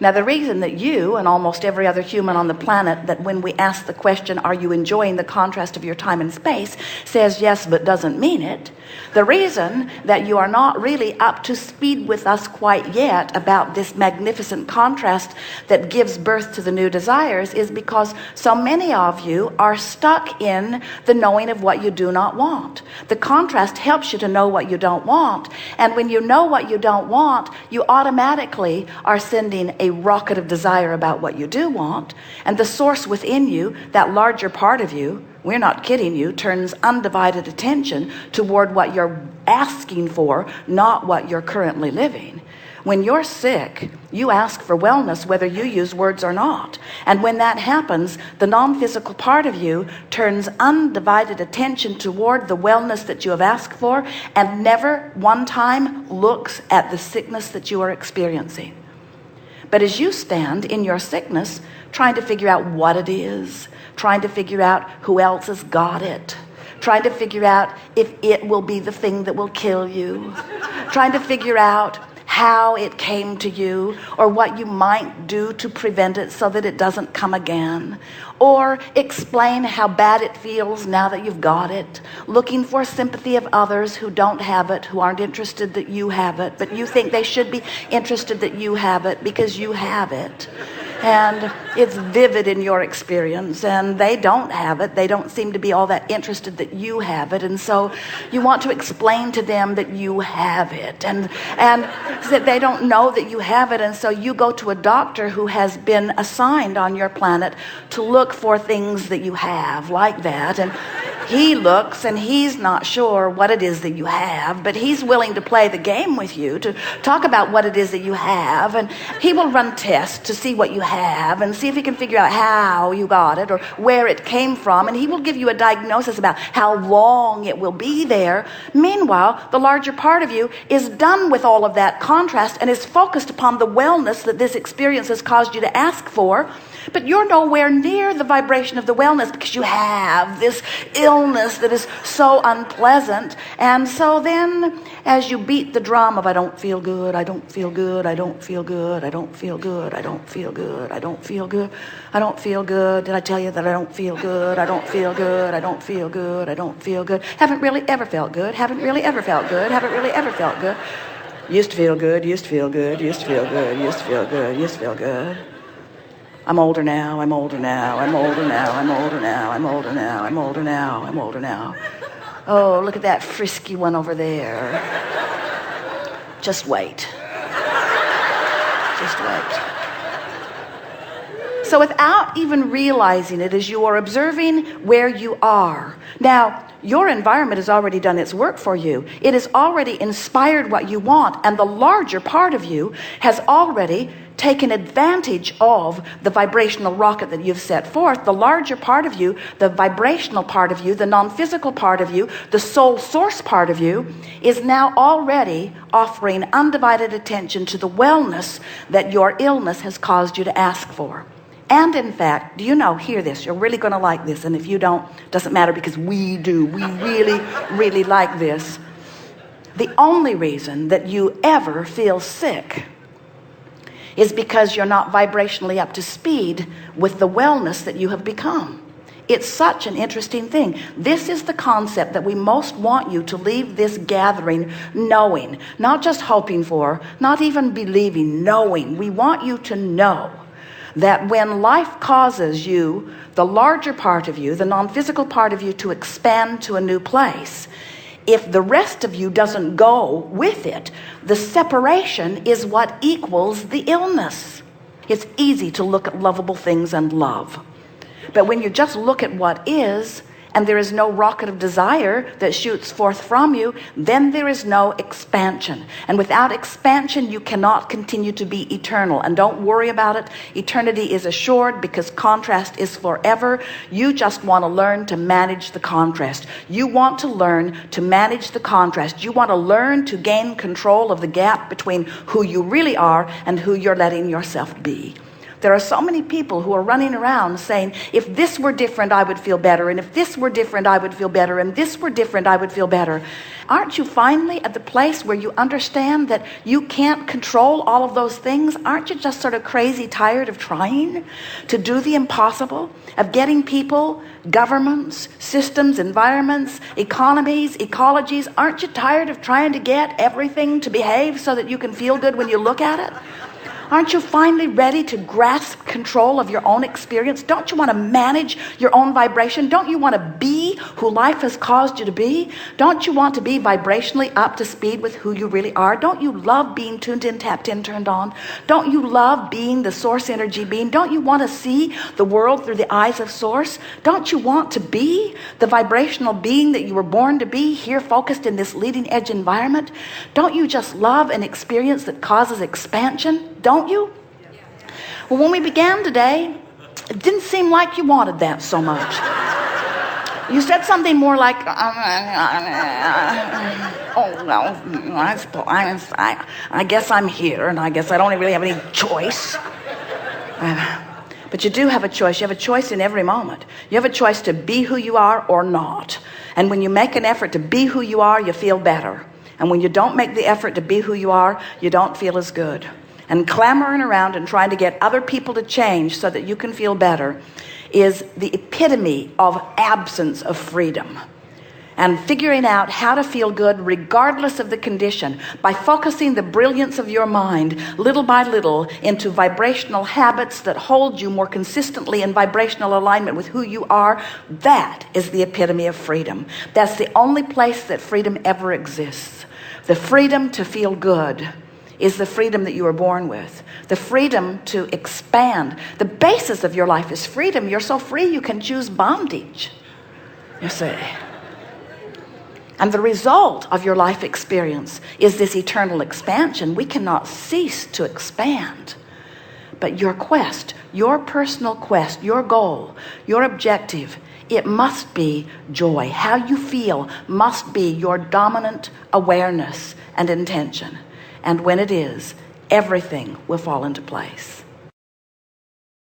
Now, the reason that you and almost every other human on the planet, that when we ask the question, are you enjoying the contrast of your time and space, says yes but doesn't mean it, the reason that you are not really up to speed with us quite yet about this magnificent contrast that gives birth to the new desires is because so many of you are stuck in the knowing of what you do not want. The contrast helps you to know what you don't want, and when you know what you don't want, you automatically are sending a rocket of desire about what you do want, and the source within you, that larger part of you, we're not kidding you, turns undivided attention toward what you're asking for, not what you're currently living. When you're sick, you ask for wellness whether you use words or not. And when that happens, the non-physical part of you turns undivided attention toward the wellness that you have asked for and never one time looks at the sickness that you are experiencing. But as you stand in your sickness, trying to figure out what it is, trying to figure out who else has got it, trying to figure out if it will be the thing that will kill you, trying to figure out how it came to you or what you might do to prevent it so that it doesn't come again, or explain how bad it feels now that you've got it, looking for sympathy of others who don't have it, who aren't interested that you have it, but you think they should be interested that you have it because you have it. And it's vivid in your experience, and they don't have it. They don't seem to be all that interested that you have it, and so you want to explain to them that you have it, and that they don't know that you have it, and so you go to a doctor who has been assigned on your planet to look for things that you have like that, and he looks and he's not sure what it is that you have, but he's willing to play the game with you to talk about what it is that you have, and he will run tests to see what you have and see if he can figure out how you got it or where it came from, and he will give you a diagnosis about how long it will be there. Meanwhile, the larger part of you is done with all of that contrast and is focused upon the wellness that this experience has caused you to ask for. But you're nowhere near the vibration of the wellness because you have this illness that is so unpleasant. And so then as you beat the drum of I don't feel good, I don't feel good, I don't feel good, I don't feel good, I don't feel good, I don't feel good, I don't feel good. Did I tell you that I don't feel good? I don't feel good, I don't feel good, I don't feel good. Haven't really ever felt good, haven't really ever felt good, haven't really ever felt good. Used to feel good, used to feel good, used to feel good, used to feel good, used to feel good. I'm older now, I'm older now, I'm older now, I'm older now, I'm older now, I'm older now, I'm older now. Oh, look at that frisky one over there. Just wait. Just wait. So without even realizing it, as you are observing where you are, now your environment has already done its work for you. It has already inspired what you want, and the larger part of you has already taken advantage of the vibrational rocket that you've set forth. The larger part of you, the vibrational part of you, the non-physical part of you, the soul source part of you is now already offering undivided attention to the wellness that your illness has caused you to ask for. And in fact, do you know, hear this, you're really going to like this, and if you don't, doesn't matter because we do. We really, really like this. The only reason that you ever feel sick is because you're not vibrationally up to speed with the wellness that you have become. It's such an interesting thing. This is the concept that we most want you to leave this gathering knowing, not just hoping for, not even believing, knowing. We want you to know that when life causes you, the larger part of you, the non-physical part of you, to expand to a new place, if the rest of you doesn't go with it, the separation is what equals the illness. It's easy to look at lovable things and love. But when you just look at what is, and there is no rocket of desire that shoots forth from you, then there is no expansion. And without expansion, you cannot continue to be eternal. And don't worry about it. Eternity is assured because contrast is forever. You just want to learn to manage the contrast. You want to learn to manage the contrast. You want to learn to gain control of the gap between who you really are and who you're letting yourself be. There are so many people who are running around saying, if this were different, I would feel better. And if this were different, I would feel better. And this were different, I would feel better. Aren't you finally at the place where you understand that you can't control all of those things? Aren't you just sort of crazy tired of trying to do the impossible, of getting people, governments, systems, environments, economies, ecologies? Aren't you tired of trying to get everything to behave so that you can feel good when you look at it? Aren't you finally ready to grasp control of your own experience? Don't you want to manage your own vibration? Don't you want to be who life has caused you to be? Don't you want to be vibrationally up to speed with who you really are? Don't you love being tuned in, tapped in, turned on? Don't you love being the source energy being? Don't you want to see the world through the eyes of source? Don't you want to be the vibrational being that you were born to be, here focused in this leading edge environment? Don't you just love an experience that causes expansion? Don't you? Well, when we began today, it didn't seem like you wanted that so much. You said something more like, oh, well, I guess I'm here, and I guess I don't really have any choice. But you do have a choice. You have a choice in every moment. You have a choice to be who you are or not. And when you make an effort to be who you are, you feel better. And when you don't make the effort to be who you are, you don't feel as good. And clamoring around and trying to get other people to change so that you can feel better is the epitome of absence of freedom. And figuring out how to feel good regardless of the condition by focusing the brilliance of your mind little by little into vibrational habits that hold you more consistently in vibrational alignment with who you are, that is the epitome of freedom. That's the only place that freedom ever exists. The freedom to feel good is the freedom that you were born with. The freedom to expand. The basis of your life is freedom. You're so free you can choose bondage, you see. And the result of your life experience is this eternal expansion. We cannot cease to expand. But your quest, your personal quest, your goal, your objective, it must be joy. How you feel must be your dominant awareness and intention. And when it is, everything will fall into place.